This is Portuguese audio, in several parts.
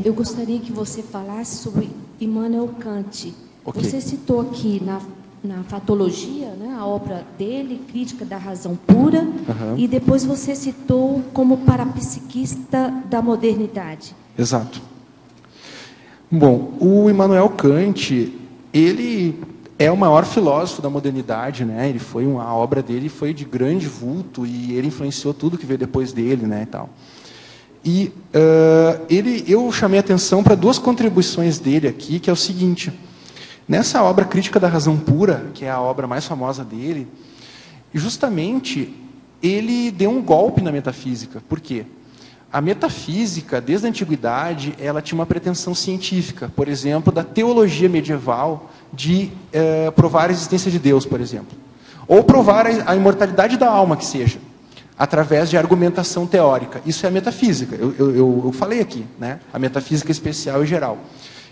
Eu gostaria que você falasse sobre Immanuel Kant. Ok. Você citou aqui na Fatologia, né, a obra dele, Crítica da Razão Pura, e depois você citou como parapsiquista da modernidade. Exato. Bom, o Immanuel Kant, ele é o maior filósofo da modernidade, né? A obra dele foi de grande vulto e ele influenciou tudo que veio depois dele, né, e tal. E eu chamei a atenção para duas contribuições dele aqui, que é o seguinte: nessa obra Crítica da Razão Pura, que é a obra mais famosa dele, justamente ele deu um golpe na metafísica. Por quê? A metafísica, desde a antiguidade, ela tinha uma pretensão científica, por exemplo, da teologia medieval, de provar a existência de Deus, por exemplo. Ou provar a imortalidade da alma, que seja, através de argumentação teórica. Isso é a metafísica, eu falei aqui, né? A metafísica especial e geral.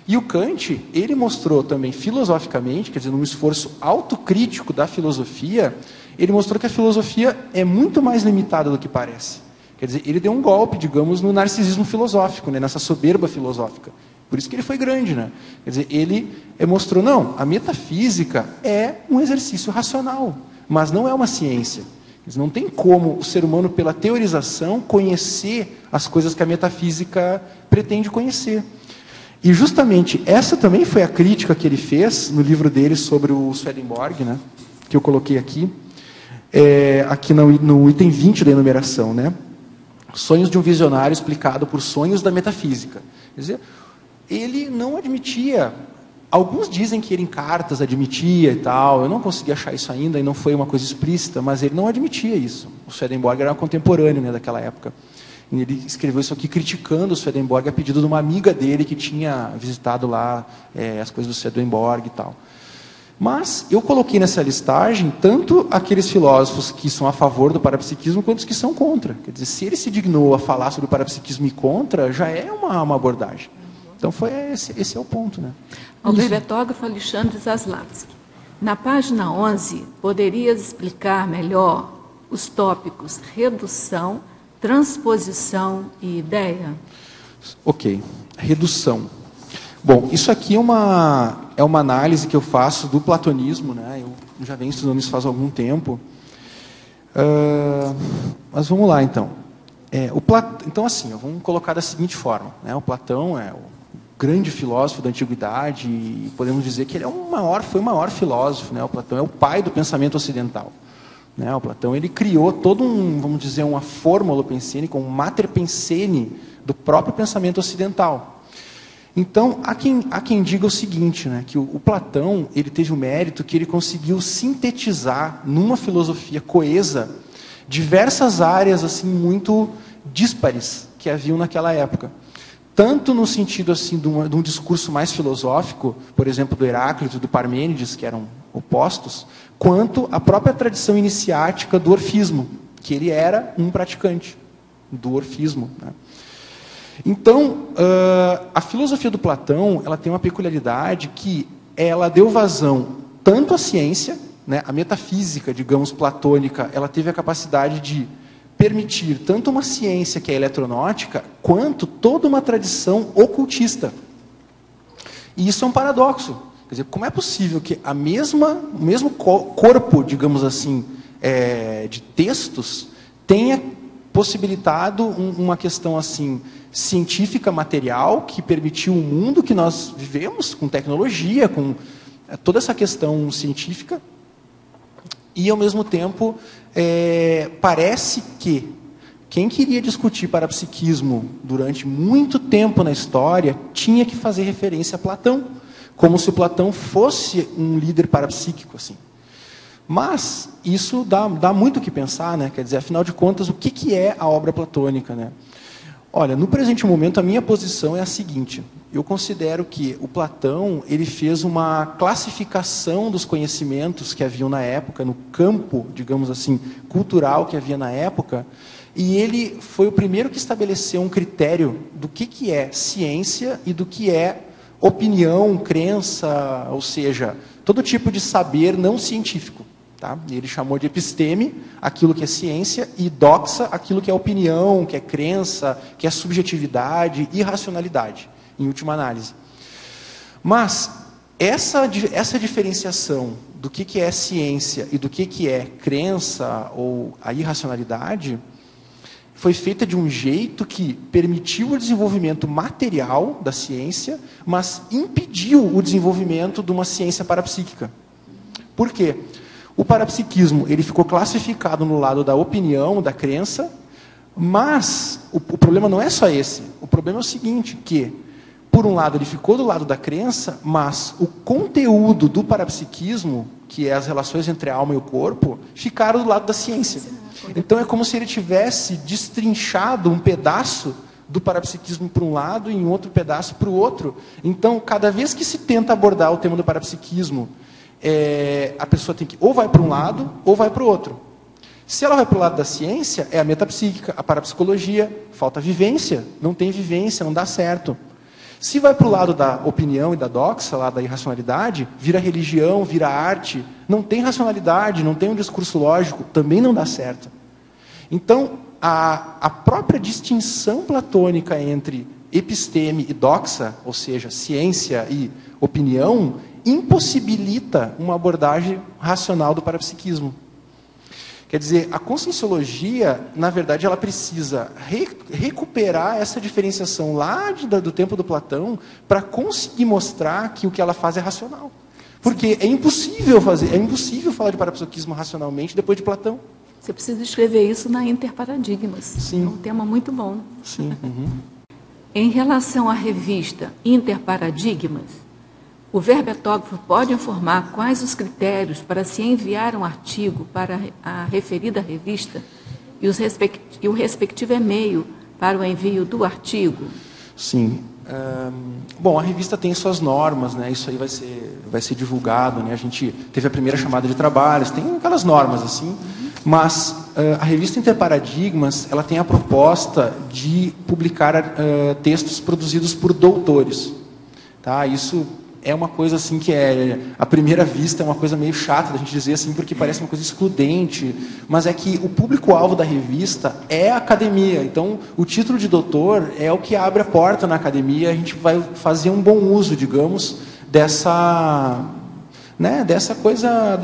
E o Kant, ele mostrou também filosoficamente, quer dizer, num esforço autocrítico da filosofia, ele mostrou que a filosofia é muito mais limitada do que parece. Quer dizer, ele deu um golpe, digamos, no narcisismo filosófico, né, nessa soberba filosófica. Por isso que ele foi grande, né? Quer dizer, ele mostrou, não, a metafísica é um exercício racional, mas não é uma ciência. Quer dizer, não tem como o ser humano, pela teorização, conhecer as coisas que a metafísica pretende conhecer. E justamente essa também foi a crítica que ele fez no livro dele sobre o Swedenborg, né, que eu coloquei aqui, aqui no item 20 da enumeração, né? Sonhos de um visionário explicado por sonhos da metafísica. Quer dizer, ele não admitia, alguns dizem que ele em cartas admitia e tal, eu não consegui achar isso ainda e não foi uma coisa explícita, mas ele não admitia isso. O Swedenborg era um contemporâneo, né, daquela época. E ele escreveu isso aqui criticando o Swedenborg a pedido de uma amiga dele que tinha visitado lá as coisas do Swedenborg e tal. Mas eu coloquei nessa listagem tanto aqueles filósofos que são a favor do parapsiquismo quanto os que são contra. Quer dizer, se ele se dignou a falar sobre o parapsiquismo e contra, já é uma abordagem. Então esse é o ponto, né? Ao hermetógrafo Alexandre Zaslavski. Na página 11, poderias explicar melhor os tópicos redução, transposição e ideia? Ok. Redução. Bom, isso aqui é uma análise que eu faço do platonismo, né? Eu já venho estudando isso faz algum tempo. Mas vamos lá, então. Então, assim, vamos colocar da seguinte forma, né? O Platão é o grande filósofo da antiguidade e podemos dizer que ele foi o maior filósofo, né? O Platão é o pai do pensamento ocidental. Né? O Platão, ele criou todo vamos dizer, uma fórmula pensênica, um mater pensene do próprio pensamento ocidental. Então, há quem diga o seguinte, né, que o Platão, ele teve o mérito que ele conseguiu sintetizar numa filosofia coesa diversas áreas assim muito díspares que haviam naquela época. Tanto no sentido assim de um discurso mais filosófico, por exemplo, do Heráclito e do Parmênides, que eram opostos, quanto a própria tradição iniciática do orfismo, que ele era um praticante do orfismo, né? Então, a filosofia do Platão, ela tem uma peculiaridade que ela deu vazão tanto à ciência, né, a metafísica, digamos, platônica, ela teve a capacidade de permitir tanto uma ciência que é eletronáutica, quanto toda uma tradição ocultista. E isso é um paradoxo. Quer dizer, como é possível que o mesmo corpo, digamos assim, de textos, tenha possibilitado uma questão assim científica material que permitiu o mundo que nós vivemos com tecnologia, com toda essa questão científica, e ao mesmo tempo parece que quem queria discutir parapsiquismo durante muito tempo na história tinha que fazer referência a Platão, como se o Platão fosse um líder parapsíquico assim. Mas isso dá muito o que pensar, né? Quer dizer, afinal de contas, o que é a obra platônica, né? Olha, no presente momento, a minha posição é a seguinte. Eu considero que o Platão, ele fez uma classificação dos conhecimentos que haviam na época, no campo, digamos assim, cultural que havia na época, e ele foi o primeiro que estabeleceu um critério do que é ciência e do que é opinião, crença, ou seja, todo tipo de saber não científico. Tá? E ele chamou de episteme aquilo que é ciência e doxa aquilo que é opinião, que é crença, que é subjetividade e racionalidade, em última análise. Mas essa diferenciação do que é ciência e do que é crença ou a irracionalidade foi feita de um jeito que permitiu o desenvolvimento material da ciência, mas impediu o desenvolvimento de uma ciência parapsíquica. Por quê? O parapsiquismo ele ficou classificado no lado da opinião, da crença, mas o problema não é só esse. O problema é o seguinte, que, por um lado, ele ficou do lado da crença, mas o conteúdo do parapsiquismo, que é as relações entre a alma e o corpo, ficaram do lado da ciência. Então é como se ele tivesse destrinchado um pedaço do parapsiquismo para um lado e um outro pedaço para o outro. Então, cada vez que se tenta abordar o tema do parapsiquismo, a pessoa tem que ou vai para um lado ou vai para o outro. Se ela vai para o lado da ciência, é a metapsíquica, a parapsicologia, falta vivência, não tem vivência, não dá certo. Se vai para o lado da opinião e da doxa, lá da irracionalidade, vira religião, vira arte, não tem racionalidade, não tem um discurso lógico, também não dá certo. Então, a própria distinção platônica entre episteme e doxa, ou seja, ciência e opinião, impossibilita uma abordagem racional do parapsiquismo. Quer dizer, a conscienciologia, na verdade, ela precisa recuperar essa diferenciação lá do tempo do Platão para conseguir mostrar que o que ela faz é racional. Porque é impossível falar de parapsiquismo racionalmente depois de Platão. Você precisa escrever isso na Interparadigmas. Sim. É um tema muito bom. Sim. Uhum. Em relação à revista Interparadigmas, o verbetógrafo pode informar quais os critérios para se enviar um artigo para a referida revista e o respectivo e-mail para o envio do artigo? Sim. Bom, a revista tem suas normas, né? Isso aí vai ser divulgado, né? A gente teve a primeira chamada de trabalhos, tem aquelas normas assim, mas a revista Interparadigmas, ela tem a proposta de publicar textos produzidos por doutores, tá? Isso é uma coisa assim que à primeira vista é uma coisa meio chata da gente dizer assim, porque parece uma coisa excludente, mas é que o público-alvo da revista é a academia. Então, o título de doutor é o que abre a porta na academia, a gente vai fazer um bom uso, digamos, dessa coisa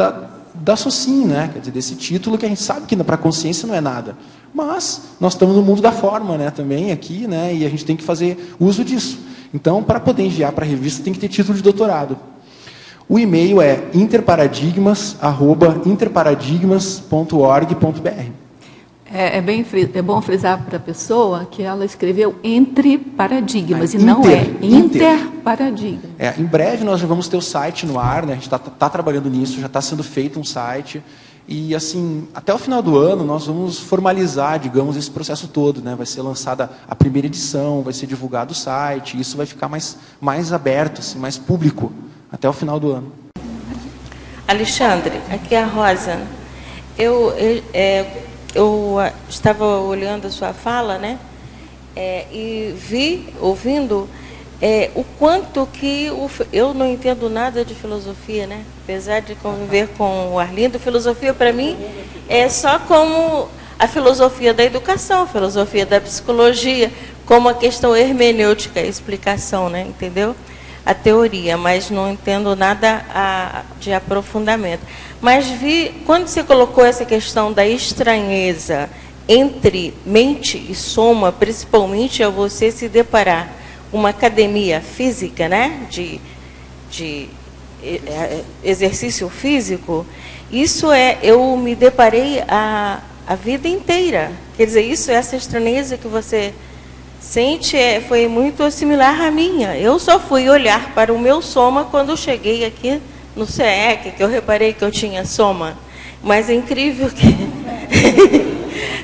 da SOCIM, né? Quer dizer, desse título que a gente sabe que para a consciência não é nada. Mas nós estamos no mundo da forma, né, também aqui, né, e a gente tem que fazer uso disso. Então, para poder enviar para a revista, tem que ter título de doutorado. O e-mail é interparadigmas@interparadigmas.org.br. É bom frisar para a pessoa que ela escreveu entre paradigmas e não interparadigmas. Em breve nós já vamos ter o site no ar, né? A gente está trabalhando nisso, já está sendo feito um site. E, assim, até o final do ano, nós vamos formalizar, digamos, esse processo todo, né? Vai ser lançada a primeira edição, vai ser divulgado o site, isso vai ficar mais aberto, assim, mais público, até o final do ano. Alexandre, aqui é a Rosa. Eu estava olhando a sua fala, né? E ouvindo, o quanto que eu não entendo nada de filosofia, né? Apesar de conviver com o Arlindo, filosofia para mim é só como a filosofia da educação, a filosofia da psicologia, como a questão hermenêutica, a explicação, né? Entendeu? A teoria, mas não entendo nada de aprofundamento. Mas quando você colocou essa questão da estranheza entre mente e soma, principalmente ao você se deparar uma academia física, né, de exercício físico, isso eu me deparei a vida inteira. Quer dizer, essa estranheza que você sente foi muito similar à minha. Eu só fui olhar para o meu soma quando eu cheguei aqui no CEEC, que eu reparei que eu tinha soma. Mas é incrível que...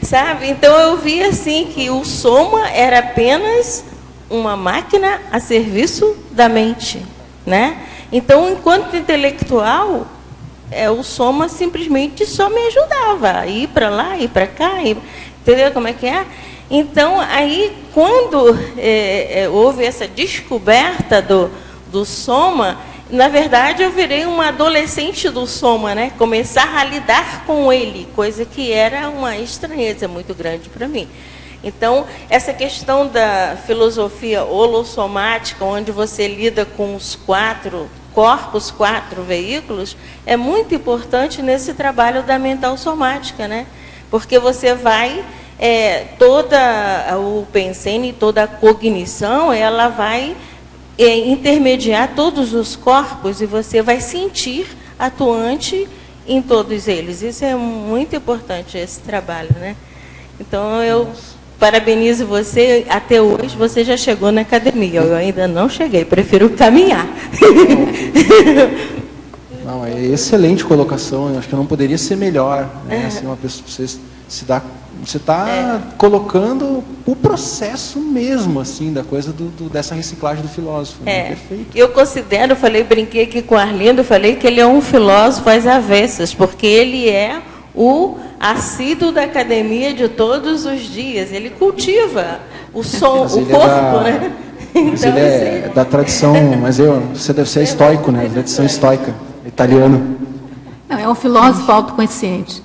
Sabe? Então eu vi assim que o soma era apenas uma máquina a serviço da mente, né? Então, enquanto intelectual, o soma simplesmente só me ajudava a ir para lá, ir para cá, entendeu como é que é? Então, aí, quando houve essa descoberta do soma, na verdade, eu virei uma adolescente do soma, né? Começar a lidar com ele, coisa que era uma estranheza muito grande para mim. Então, essa questão da filosofia holossomática, onde você lida com os 4 corpos, 4 veículos, é muito importante nesse trabalho da mental somática, né? Porque você vai, toda o pensene, toda a cognição, ela vai intermediar todos os corpos e você vai sentir atuante em todos eles. Isso é muito importante, esse trabalho, né? Então, eu parabenizo você, até hoje você já chegou na academia, eu ainda não cheguei, prefiro caminhar. Não, é excelente colocação, eu acho que não poderia ser melhor, né? Assim, uma pessoa, você está colocando o processo mesmo, assim, da coisa dessa reciclagem do filósofo. Né? Perfeito. Eu considero, brinquei aqui com o Arlindo, falei que ele é um filósofo às avessas, porque ele é o assíduo da academia de todos os dias. Ele cultiva o som, o corpo, né? Mas ele é da tradição, você deve ser estoico, né? Da tradição estoica, italiano. Não, é um filósofo autoconsciente.